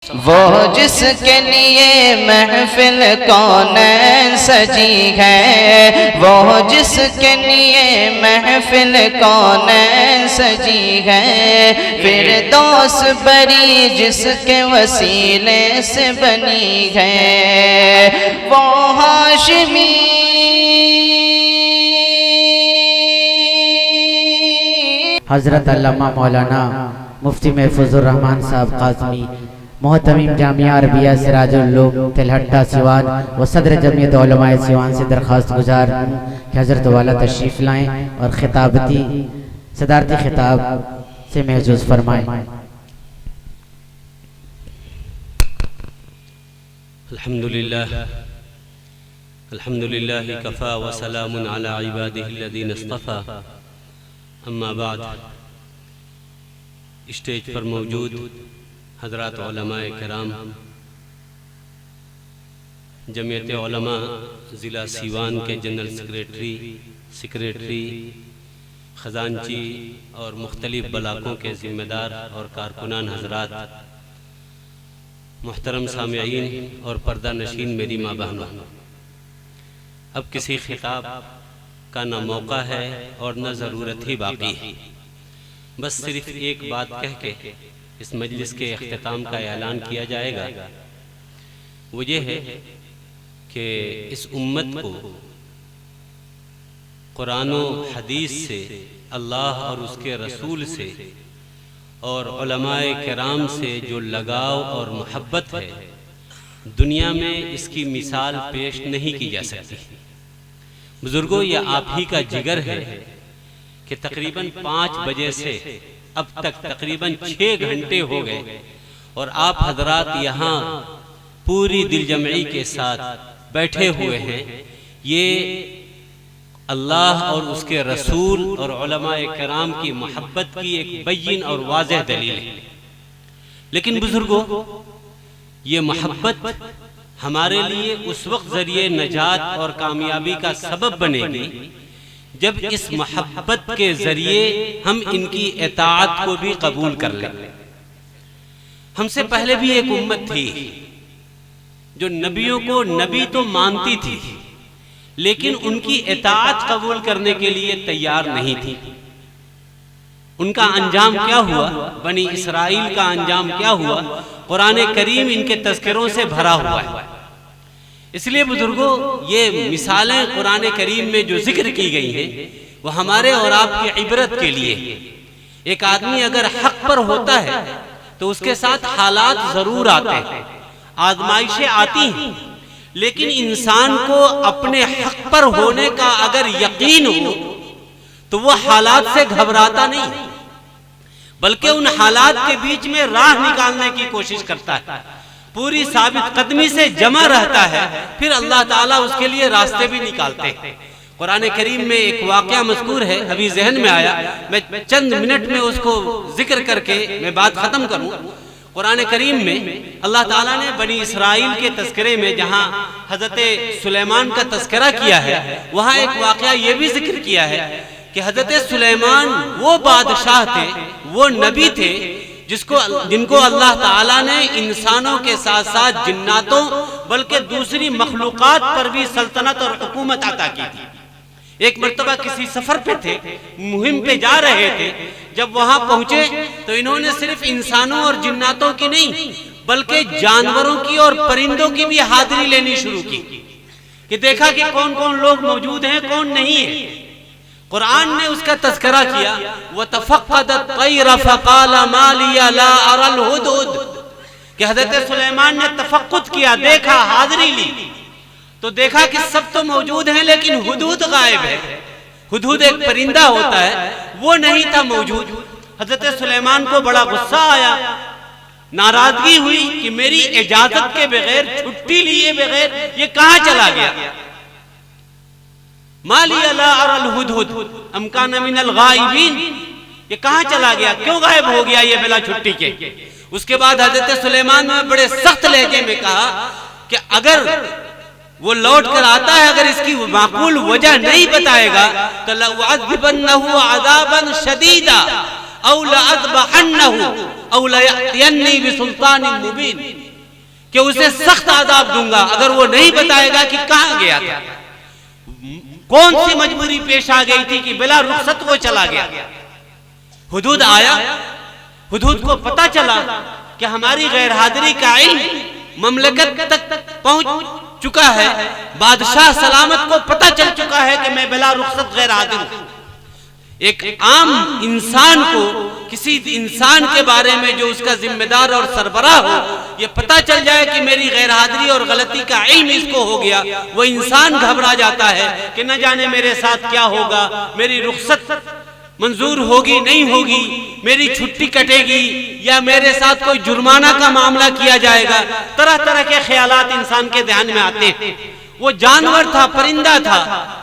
وہ جس کے لیے محفل کونین سجی ہے، وہ جس کے لیے محفل کونین سجی ہے، فردوس بری جس کے وسیلے سے بنی ہے، وہ ہاشمی حضرت علامہ مولانا مفتی محفوظ الرحمن صاحب قاسمی محتمیم جامعہ عربیہ سراج العلوم تلہٹہ سیوان و صدر جمعیت علماء سیوان سے درخواست گزار ہوں کہ حضرت والا تشریف لائیں اور صدارتی خطاب سے محظوظ فرمائیں۔ الحمدللہ کفا وسلام علی عبادہ الذین اصطفیٰ، اما بعد۔ اسٹیج پر موجود حضرات علماء کرام، جمعیت علماء ضلع سیوان کے جنرل سیکریٹری، خزانچی اور مختلف بلاکوں کے ذمہ دار اور کارکنان حضرات، محترم سامعین اور پردہ نشین میری ماں بہنوں، اب کسی خطاب کا نہ موقع ہے اور نہ ضرورت ہی باقی ہے، بس صرف ایک بات کہہ کے اس مجلس کے اختتام کا اعلان کیا جائے گا۔ وہ یہ ہے کہ اس امت کو قرآن و حدیث سے، اللہ اور اس کے رسول سے اور علماء کرام سے جو لگاؤ اور محبت ہے، دنیا میں اس کی مثال پیش نہیں کی جا سکتی۔ بزرگوں، یہ آپ ہی کا جگر ہے کہ تقریباً 5 بجے سے اب تک تقریباً 6 گھنٹے ہو گئے اور آپ حضرات یہاں پوری دل جمعی کے ساتھ بیٹھے ہوئے ہیں۔ یہ اللہ اور اس کے رسول اور علماء کرام کی محبت کی ایک بین اور واضح دلیل ہے۔ لیکن بزرگوں، یہ محبت ہمارے لیے اس وقت ذریعہ نجات اور کامیابی کا سبب بنے گی جب اس محبت کے ذریعے ہم ان کی اطاعت کو بھی قبول کر لیں۔ ہم سے پہلے بھی ایک امت تھی جو نبیوں کو نبی تو مانتی تھی، لیکن ان کی اطاعت قبول کرنے کے لیے تیار نہیں تھی۔ ان کا انجام کیا ہوا؟ بنی اسرائیل کا انجام کیا ہوا؟ قرآن کریم ان کے تذکروں سے بھرا ہوا ہے۔ اس لیے بزرگوں، یہ مثالیں قرآن کریم میں جو ذکر کی گئی ہیں وہ ہمارے اور آپ کی عبرت کے لیے۔ ایک آدمی اگر حق پر ہوتا ہے تو اس کے ساتھ حالات ضرور آتے ہیں، آزمائشیں آتی ہیں، لیکن انسان کو اپنے حق پر ہونے کا اگر یقین ہو تو وہ حالات سے گھبراتا نہیں، بلکہ ان حالات کے بیچ میں راہ نکالنے کی کوشش کرتا ہے، پوری ثابت قدمی سے جمع رہتا ہے، پھر اللہ تعالیٰ اس کے لیے راستے بھی نکالتے ہیں۔ قرآن کریم میں ایک واقعہ مذکور ہے، ابھی ذہن میں آیا، میں چند منٹ میں اس کو ذکر کر کے میں بات ختم کروں۔ قرآن کریم میں اللہ تعالیٰ نے بنی اسرائیل کے تذکرے میں جہاں حضرت سلیمان کا تذکرہ کیا ہے، وہاں ایک واقعہ یہ بھی ذکر کیا ہے کہ حضرت سلیمان وہ بادشاہ تھے، وہ نبی تھے جن کو اللہ تعالیٰ نے انسانوں کے ساتھ ساتھ جناتوں بلکہ دوسری مخلوقات پر بھی سلطنت اور حکومت عطا کی تھی۔ ایک مرتبہ کسی سفر پہ تھے، مہم پہ جا رہے تھے، جب وہاں پہنچے تو انہوں نے صرف انسانوں اور جناتوں کی نہیں بلکہ جانوروں کی اور پرندوں کی بھی حاضری لینی شروع کی کہ دیکھا کہ کون کون لوگ موجود ہیں، کون نہیں ہے۔ قرآن نے اس کا تذکرہ کیا، وَتَفَقَّدَ الطَّيْرَ فَقَالَ مَا لِيَ لَا أَرَى الْهُدْهُدْ کہ حضرت سلیمان نے تفقد کیا، دیکھا، حاضری لی تو دیکھا کہ سب تو موجود ہیں لیکن ہدہد غائب ہے۔ ہدہد ایک پرندہ ہوتا ہے، وہ نہیں تھا موجود۔ حضرت سلیمان کو بڑا غصہ آیا، ناراضگی ہوئی کہ میری اجازت کے بغیر، چھٹی لیے بغیر یہ کہاں چلا گیا؟ مَا لِيَ لَا أَرَى الْهُدْهُدْ أَمْ كَانَ مِنَ الْغَائِبِينَ یہ کہاں چلا گیا، کیوں غائب ہو گیا یہ بلا چھٹی کے؟ اس کے بعد حضرت سلیمان نے بڑے سخت لہجے میں کہا کہ اگر وہ لوٹ کر آتا ہے، اگر اس کی معقول وجہ نہیں بتائے گا تو لَأُعَذِّبَنَّهُ عَذَابًا شَدِيدًا، او لأذبحنہ او لیأتینی بسلطان مبین، کہ اسے سخت عذاب دوں گا اگر وہ نہیں بتائے گا کہ کہاں گیا تھا، کون سی مجبوری پیش آ گئی تھی کہ بلا رخصت وہ چلا گیا۔ حدود آیا، حدود کو پتا چلا کہ ہماری غیر حاضری کا علم مملکت تک پہنچ چکا ہے، بادشاہ سلامت کو پتا چل چکا ہے کہ میں بلا رخصت غیر حاضر ہوں۔ ایک عام انسان کو کسی انسان کے بارے میں جو اس کا ذمہ دار اور سربراہ ہو یہ پتا چل جائے کہ میری غیر حاضری اور غلطی کا علم اس کو ہو گیا، وہ انسان گھبرا جاتا ہے کہ نہ جانے میرے ساتھ کیا ہوگا، میری رخصت منظور ہوگی نہیں ہوگی، میری چھٹی کٹے گی یا میرے ساتھ کوئی جرمانہ کا معاملہ کیا جائے گا، طرح طرح کے خیالات انسان کے ذہن میں آتے ہیں۔ وہ جانور تھا، پرندہ تھا،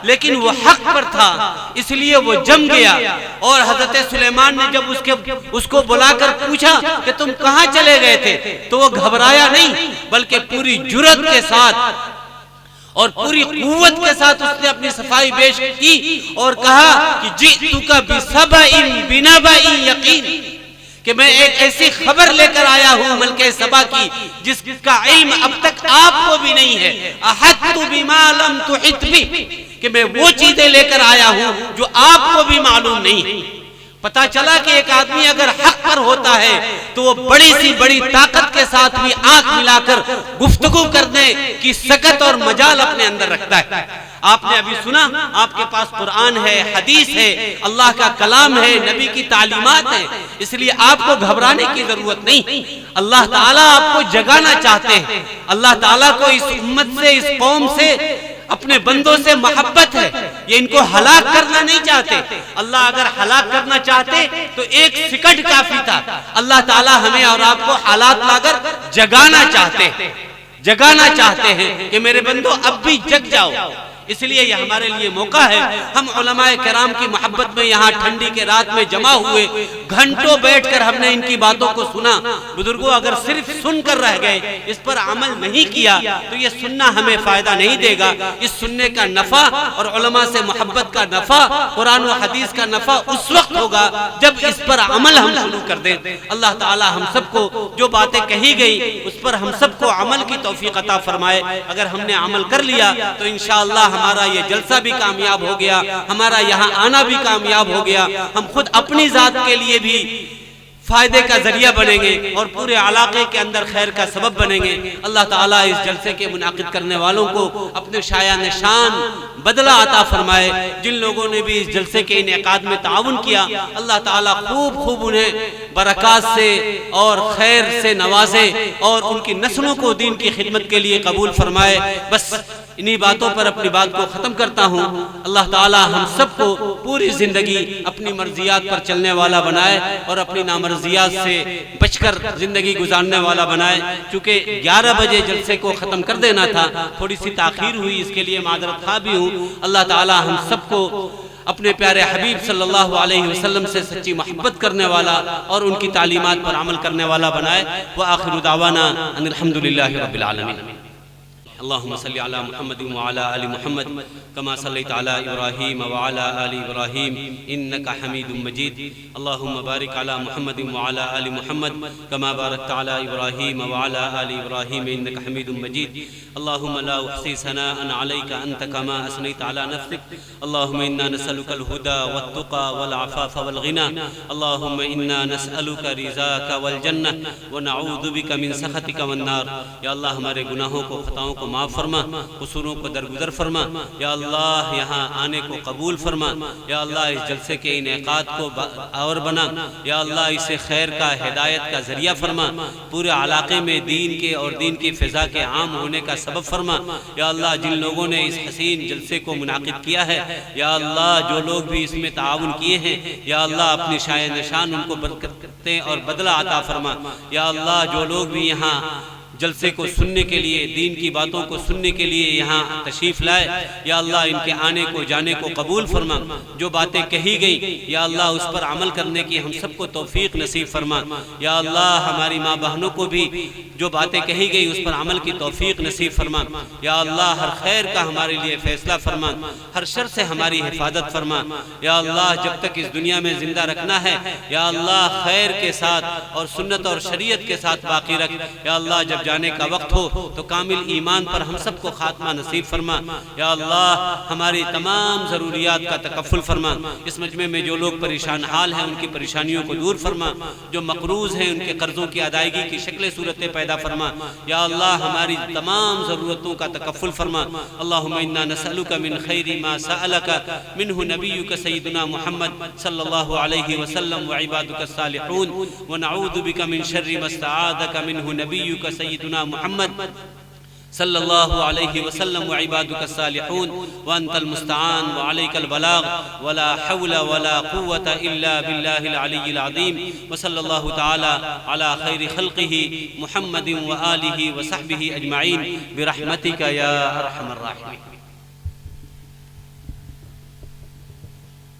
لیکن وہ حق پر تھا، اس لیے وہ جم گیا۔ اور حضرت سلیمان نے جب اس کو بلا کر پوچھا کہ تم کہاں چلے گئے تھے تو وہ گھبرایا نہیں، بلکہ پوری جرأت کے ساتھ اور پوری قوت کے ساتھ اس نے اپنی صفائی پیش کی اور کہا کہ جئتک بسبأ بنبأ یقین، کہ میں ایک ایسی خبر لے کر آیا ہوں ملکہ سبا کی جس کا علم اب تک آپ کو بھی نہیں ہے، احطت بما لم تحط بہ، کہ میں وہ چیزیں لے کر آیا ہوں جو آپ کو بھی معلوم نہیں ہے۔ پتا چلا کہ ایک آدمی اگر حق پر ہوتا ہے تو وہ بڑی سی بڑی طاقت کے ساتھ بھی آنکھ ملا کر گفتگو کرنے کی سکت اور مجال اپنے اندر رکھتا ہے۔ آپ نے ابھی سنا، آپ کے پاس قرآن ہے، حدیث ہے، اللہ کا کلام ہے، نبی کی تعلیمات ہے، اس لیے آپ کو گھبرانے کی ضرورت نہیں۔ اللہ تعالیٰ آپ کو جگانا چاہتے ہیں، اللہ تعالیٰ کو اس امت سے، اس قوم سے، اپنے بندوں سے محبت ہے، یہ ان کو ہلاک کرنا نہیں چاہتے۔ اللہ اگر ہلاک کرنا چاہتے تو ایک سیکنڈ کافی تھا، اللہ تعالیٰ ہمیں اور آپ کو حالات لا کر جگانا چاہتے ہیں، جگانا چاہتے ہیں کہ میرے بندوں اب بھی جگ جاؤ۔ اس لیے یہ ہمارے لیے موقع ہے، ہم علماء کرام کی محبت میں یہاں ٹھنڈی کے رات میں جمع ہوئے، گھنٹوں بیٹھ کر ہم نے ان کی باتوں کو سنا۔ بزرگوں اگر صرف سن کر رہ گئے، اس پر عمل نہیں کیا تو یہ سننا ہمیں فائدہ نہیں دے گا۔ اس سننے کا نفع اور علماء سے محبت کا نفع، قرآن و حدیث کا نفع اس وقت ہوگا جب اس پر عمل ہم شروع کر دیں۔ اللہ تعالی ہم سب کو جو باتیں کہی گئی اس پر ہم سب کو عمل کی توفیق عطا فرمائے۔ اگر ہم نے عمل کر لیا تو انشاءاللہ ہمارا یہ جلسہ بھی کامیاب ہو گیا، ہمارا یہاں آنا بھی کامیاب ہو گیا، ہم خود اپنی ذات کے لیے بھی فائدے کا ذریعہ بنیں گے اور پورے علاقے کے اندر خیر کا سبب بنیں گے۔ اللہ تعالیٰ اس جلسے کے منعقد کرنے والوں کو اپنے شایان شان بدلہ عطا فرمائے۔ جن لوگوں نے بھی اس جلسے کے انعقاد میں تعاون کیا، اللہ تعالیٰ خوب انہیں برکات سے اور خیر سے نوازے اور ان کی نسلوں کو دین کی خدمت کے لیے قبول فرمائے۔ بس انہی باتوں پر اپنی بات کو ختم کرتا ہوں۔ اللہ تعالیٰ ہم سب کو پوری زندگی اپنی مرضیات پر چلنے والا بنائے اور اپنی نامرضیات سے بچ کر زندگی گزارنے والا بنائے۔ چونکہ 11 بجے جلسے کو ختم کر دینا تھا، تھوڑی سی تاخیر ہوئی، اس کے لیے معذرت خواہ بھی ہوں۔ اللہ تعالیٰ ہم سب کو اپنے پیارے حبیب صلی اللہ علیہ وسلم سے سچی محبت کرنے والا اور ان کی تعلیمات پر عمل کرنے والا بنائے۔ وآخر دعوانا ان الحمدللہ رب العالمین۔ اللهم صل على محمد وعلى آل محمد كما صليت على إبراهيم وعلى آل إبراهيم إنك حميد مجيد اللهم بارك على محمد وعلى آل محمد كما باركت على إبراهيم وعلى آل إبراهيم إنك حميد مجيد اللهم لا أحصي ثناء عليك أنت كما أثنيت على نفسك اللهم إنا نسألك الهدى والتقى والعفاف والغنى اللهم إنا نسألك رضاك والجنة ونعوذ بك من سخطك والنار۔ یا اللہ ہمارے گناہوں کو، خطاؤں کو معاف فرما، قصوروں کو درگزر فرما۔ یا اللہ یہاں آنے کو قبول فرما۔ یا اللہ اس جلسے کے انعقاد کو اور بنا۔ یا اللہ اسے خیر کا، ہدایت کا ذریعہ فرما۔ پورے علاقے میں دین کے اور دین کی فضا کے عام ہونے کا سبب فرما۔ یا اللہ جن لوگوں نے اس حسین جلسے کو منعقد کیا ہے، یا اللہ جو لوگ بھی اس میں تعاون کیے ہیں، یا اللہ اپنی شایان نشان ان کو برکتیں اور بدلہ عطا فرما۔ یا اللہ جو لوگ بھی یہاں جلسے کو سننے کے لیے، دین کی باتوں کو سننے کے لیے یہاں تشریف لائے، یا اللہ ان کے آنے کو جانے کو قبول فرما، جو باتیں کہی گئی یا اللہ اس پر عمل کرنے کی ہم سب کو توفیق نصیب فرما، یا اللہ ہماری ماں بہنوں کو بھی جو باتیں کہی گئی اس پر عمل کی توفیق نصیب فرما، یا اللہ ہر خیر کا ہمارے لیے فیصلہ فرما، ہر شر سے ہماری حفاظت فرما، یا اللہ جب تک اس دنیا میں زندہ رکھنا ہے یا اللہ خیر کے ساتھ اور سنت اور شریعت کے ساتھ باقی رکھ، یا اللہ جب جانے کا وقت ہو تو کامل ایمان پر ہم سب کو خاتمہ نصیب فرما، یا اللہ ہماری تمام ضروریات کا تکفل فرما، اس مجمع میں جو لوگ پریشان حال ہیں ان کی پریشانیوں کو دور فرما، جو مقروض ہیں ان کے قرضوں کی ادائیگی کی شکل صورتیں پیدا فرما، یا اللہ ہماری تمام ضرورتوں کا تکفل فرما۔ اللہم انا نسألک من خیر ما سألک منہ نبیک سیدنا محمد صلی اللہ علیہ وسلم وعبادک الصالحون، ونعوذ بک من شر ما استعاذک منہ نبیک سیدنا محمد صلی اللہ علیہ وسلم وعبادک الصالحون، وانت المستعان وعلیک البلاغ، ولا حول ولا قوة الا باللہ العلی العظیم، وصلی اللہ تعالی علی خیر خلقہ محمد وآلہ وصحبہ اجمعین برحمتک یا ارحم الراحمین۔